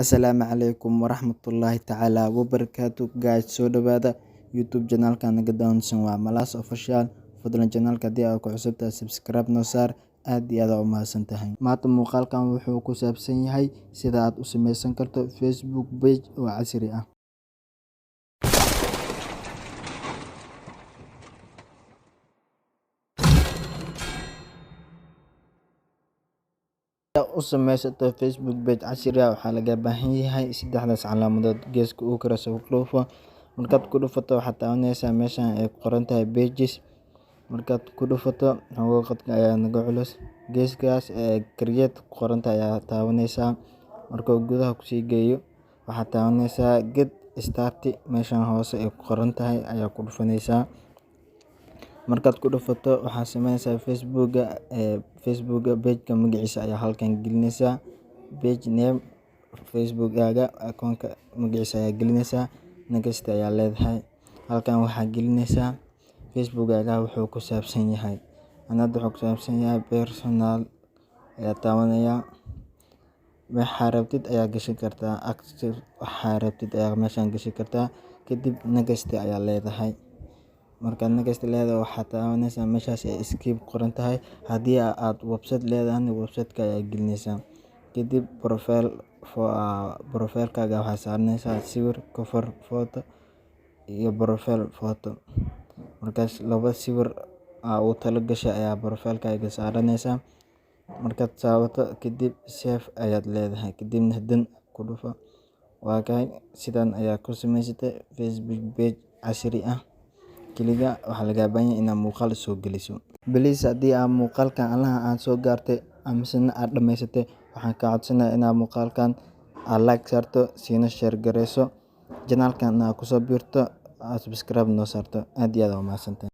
Asalaamu calaykum waraxmatullaahi tacaala wabarakaatu guys, soo dhawaada youtube channelka naga downsan waa Malas Official. Fadlan channelka haddii aad ku cusub tahay subscribe noo saar, aad iyo aad u mahadsan tahay. Maanta muuqaalkan wuxuu ku saabsan yahay sida aad u samaysan karto Facebook page oo casri ah. U samaysato Facebook page casri ah waxaa laga baahan yahay saddexdaas calaamadood geeska ugu koraysa ku dhufo. Markaad ku dhufato waxaad taabanaysaa meeshan ay ku qoran tahay pages. Markaad ku dhufato qadka ayaa naga culus, geeskaas ee create ku qoran tahay ayaa taabanaysaa. Marka uu gudaha ku sii geeyo waxaad taabanaysaa get started, meeshan hoose ay ku qoran tahay ayaa ku dhufanaysaa. Markaad ku dhufato waxaad samaynaysaa Facebook page-ka magaciisa ayaa halkan gelinaysaa, page name Facebook-gaaga akoonka magaciisa ayaa gelinaysaa, next ayaa leedahay. Halkan waxaa gelinaysaa Facebook-gaaga wuxuu ku saabsan yahay, anada wuxuu ku saabsan yahay personal ayaa taabanaya. Waxaa rabtid ayaa gashan kartaa, active waxaa rabtid ayaa meeshan gashan kartaa. Kadib next ayaa leedahay. Markaad next leedahay waxaad taabanaysaa meeshaas ay skip qoran tahay. Haddii aad website leedahay website-ka ayaa gelinaysaa. Kadib profile-kaaga waxaad saaranaysaa sawir, cover photo iyo profile photo. Markaas laba sawir u talo gashay ayaa profile-kaaga saaranaysaa. Markaad saawato kadib save ayaad leedahay, kadibna done ku dhufo. Waa kay sidan ayaa ku samaysatay Facebook page casri ah. Kaliya waxaa laga baahan yahay inaad muuqaal soo geliso. Please haddii aad muuqaalkan aad soo gaartay ama aad dhamaysatay, waxaan ka codsanayaa inaad muuqaalkan aad like saarto, siina share gareyso, channelkan aad ku soo biirto, aad subscribe noo saarto. Aad iyo aad u mahadsantahay.